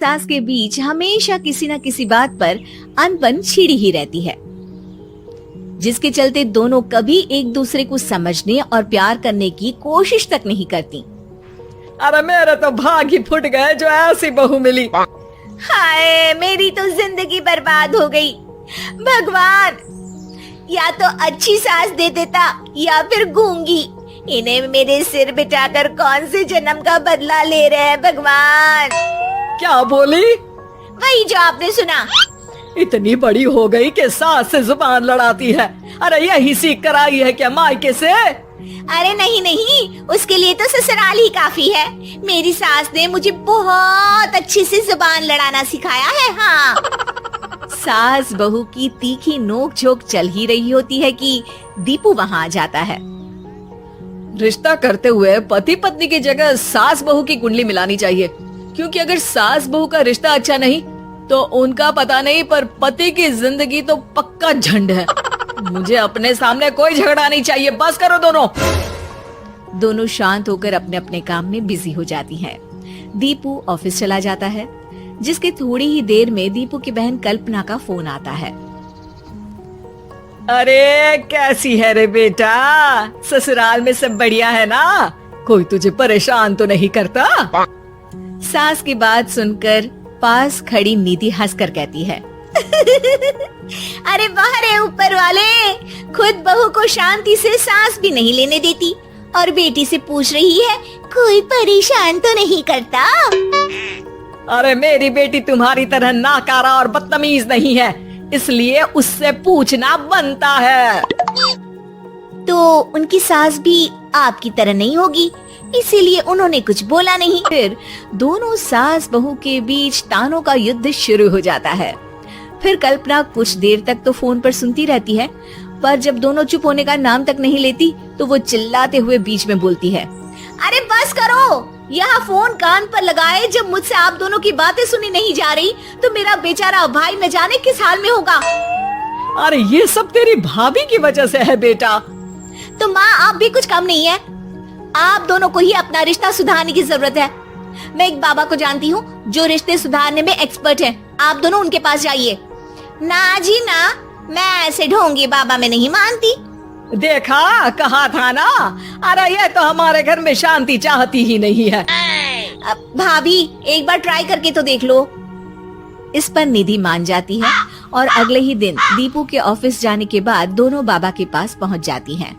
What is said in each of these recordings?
सास के बीच हमेशा किसी न किसी बात पर अनबन छिड़ी ही रहती है, जिसके चलते दोनों कभी एक दूसरे को समझने और प्यार करने की कोशिश तक नहीं करती। अरे मेरे तो भाग ही फुट गए जो ऐसी बहू मिली। हाय, मेरी तो जिंदगी बर्बाद हो गई। भगवान, या तो अच्छी सास दे देता या फिर गूंगी। इन्हें मेरे सिर बिठाकर कौन से जन्म का बदला ले रहे हैं भगवान। क्या बोली? वही जो आपने सुना। इतनी बड़ी हो गई कि सास से जुबान लड़ाती है। अरे यही सीख कर आई है क्या मायके से? अरे नहीं नहीं, उसके लिए तो ससुराल ही काफी है। मेरी सास ने मुझे बहुत अच्छे से जुबान लड़ाना सिखाया है। हाँ। सास बहू की तीखी नोक झोंक चल ही रही होती है कि दीपू वहाँ आ जाता है। रिश्ता करते हुए पति पत्नी की जगह सास बहू की कुंडली मिलानी चाहिए, क्योंकि अगर सास बहू का रिश्ता अच्छा नहीं तो उनका पता नहीं, पर पति की जिंदगी तो पक्का झंड है। मुझे अपने सामने कोई झगड़ा नहीं चाहिए। बस करो दोनों। दोनों शांत होकर अपने अपने काम में बिजी हो जाती हैं। दीपू ऑफिस चला जाता है, जिसके थोड़ी ही देर में दीपू की बहन कल्पना का फोन आता है। अरे कैसी है रे बेटा? ससुराल में सब बढ़िया है ना? कोई तुझे परेशान तो नहीं करता? सास की बात सुनकर पास खड़ी निधि हंसकर कहती है, अरे वाह रे ऊपर वाले, खुद बहू को शांति से सांस भी नहीं लेने देती और बेटी से पूछ रही है कोई परेशान तो नहीं करता। अरे मेरी बेटी तुम्हारी तरह नाकारा और बदतमीज नहीं है, इसलिए उससे पूछना बनता है। तो उनकी सास भी आपकी तरह नहीं होगी, इसीलिए उन्होंने कुछ बोला नहीं। फिर दोनों सास बहू के बीच तानों का युद्ध शुरू हो जाता है। फिर कल्पना कुछ देर तक तो फोन पर सुनती रहती है, पर जब दोनों चुप होने का नाम तक नहीं लेती तो वो चिल्लाते हुए बीच में बोलती है, अरे बस करो, यहाँ फोन कान पर लगाए। जब मुझसे आप दोनों की बातें सुनी नहीं जा रही तो मेरा बेचारा भाई न जाने किस हाल में होगा। अरे ये सब तेरी भाभी की वजह से है बेटा। तो माँ, आप भी कुछ कम नहीं है। आप दोनों को ही अपना रिश्ता सुधारने की जरूरत है। मैं एक बाबा को जानती हूँ जो रिश्ते सुधारने में एक्सपर्ट है। आप दोनों उनके पास जाइए। ना जी ना, मैं ऐसे ढोंगी बाबा में नहीं मानती। देखा, कहा था ना। अरे ये तो हमारे घर में शांति चाहती ही नहीं है। भाभी, एक बार ट्राई करके तो देख लो। इस पर निधि मान जाती है और अगले ही दिन दीपू के ऑफिस जाने के बाद दोनों बाबा के पास पहुँच जाती हैं।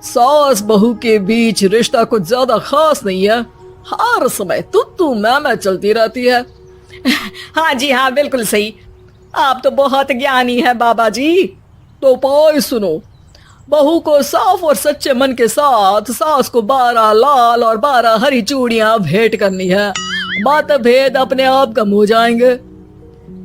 सास बहू के बीच रिश्ता कुछ ज्यादा खास नहीं है। हर समय तू मैं चलती रहती है। हाँ जी हाँ, बिल्कुल सही। आप तो बहुत ज्ञानी है बाबा जी। तो पाई सुनो, बहू को साफ और सच्चे मन के साथ सास को 12 लाल और 12 हरी चूड़ियां भेंट करनी है। बात भेद अपने आप कम हो जाएंगे।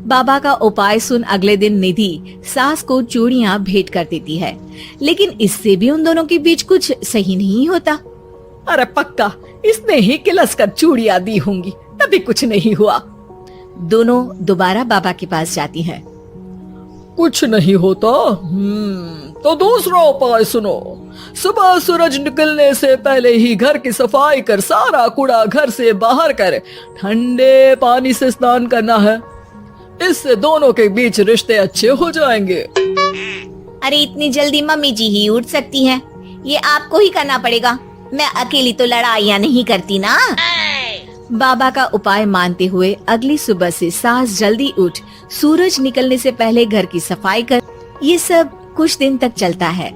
बाबा का उपाय सुन अगले दिन निधि सास को चूड़ियां भेंट कर देती है, लेकिन इससे भी उन दोनों के बीच कुछ सही नहीं होता। अरे पक्का इसने ही किलस कर चूड़ियां दी होंगी, तभी कुछ नहीं हुआ। दोनों दोबारा बाबा के पास जाती हैं। कुछ नहीं होता। तो दूसरा उपाय सुनो। सुबह सूरज निकलने से पहले ही घर की सफाई कर सारा कूड़ा घर से बाहर कर ठंडे पानी से स्नान करना है। इससे दोनों के बीच रिश्ते अच्छे हो जाएंगे। अरे इतनी जल्दी मम्मी जी ही उठ सकती हैं? ये आपको ही करना पड़ेगा। मैं अकेली तो लड़ाइयाँ नहीं करती ना। बाबा का उपाय मानते हुए अगली सुबह से सास जल्दी उठ सूरज निकलने से पहले घर की सफाई कर। ये सब कुछ दिन तक चलता है,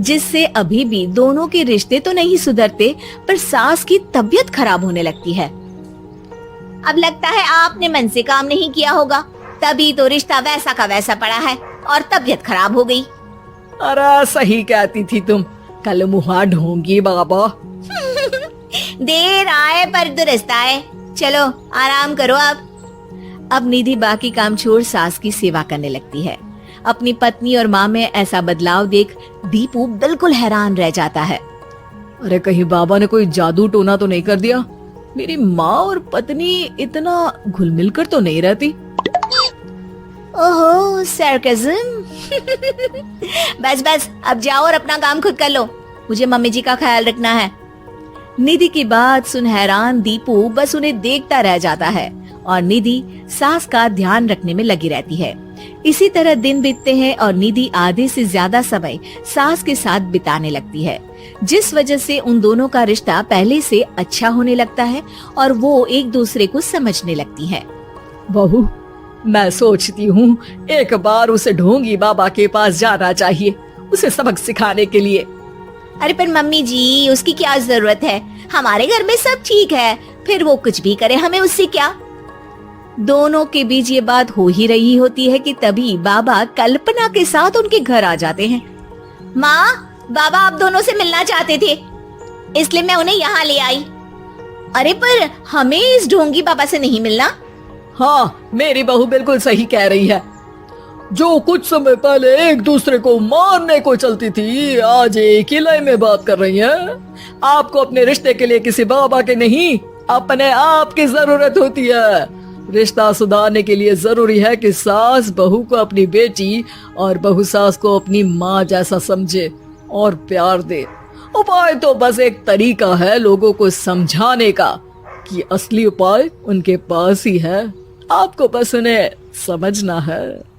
जिससे अभी भी दोनों के रिश्ते तो नहीं सुधरते, पर सास की तबीयत खराब होने लगती है। अब लगता है आपने मन से काम नहीं किया होगा, तभी तो रिश्ता वैसा का वैसा पड़ा है और तबीयत खराब हो गई। अरे सही कहती थी तुम, कल मुहा ढोंगी बाबा। देर आए पर दुरुस्त आए। चलो आराम करो। अब निधि बाकी काम छोड़ सास की सेवा करने लगती है। अपनी पत्नी और माँ में ऐसा बदलाव देख दीपू बिल्कुल हैरान रह जाता है। अरे कहीं बाबा ने कोई जादू टोना तो नहीं कर दिया? मेरी माँ और पत्नी इतना घुल मिल कर तो नहीं रहती। ओहो, सरकाज़म। बस बस, अब जाओ और अपना काम खुद कर लो। मुझे मम्मी जी का ख्याल रखना है। निधि की बात सुन हैरान दीपू बस उन्हें देखता रह जाता है और निधि सास का ध्यान रखने में लगी रहती है। इसी तरह दिन बीतते हैं और निधि आधे से ज्यादा समय सास के साथ बिताने लगती है, जिस वजह से उन दोनों का रिश्ता पहले से अच्छा होने लगता है और वो एक दूसरे को समझने लगती है। बहू, मैं सोचती हूँ एक बार उसे ढोंगी बाबा के पास जाना चाहिए, उसे सबक सिखाने के लिए। अरे पर मम्मी जी, उसकी क्या जरूरत है? हमारे घर में सब ठीक है, फिर वो कुछ भी करे, हमें उससे क्या। दोनों के बीच ये बात हो ही रही होती है कि तभी बाबा कल्पना के साथ उनके घर आ जाते हैं। माँ, बाबा आप दोनों से मिलना चाहते थे, इसलिए मैं उन्हें यहाँ ले आई। अरे पर हमें इस ढोंगी बाबा से नहीं मिलना। हाँ, मेरी बहू बिल्कुल सही कह रही है। जो कुछ समय पहले एक दूसरे को मारने को चलती थी, आज एक ही लय में बात कर रही है। आपको अपने रिश्ते के लिए किसी बाबा के नहीं, अपने आप की जरूरत होती है। रिश्ता सुधारने के लिए जरूरी है कि सास बहू को अपनी बेटी और बहू सास को अपनी माँ जैसा समझे और प्यार दे। उपाय तो बस एक तरीका है लोगों को समझाने का कि असली उपाय उनके पास ही है, आपको बस उन्हें समझना है।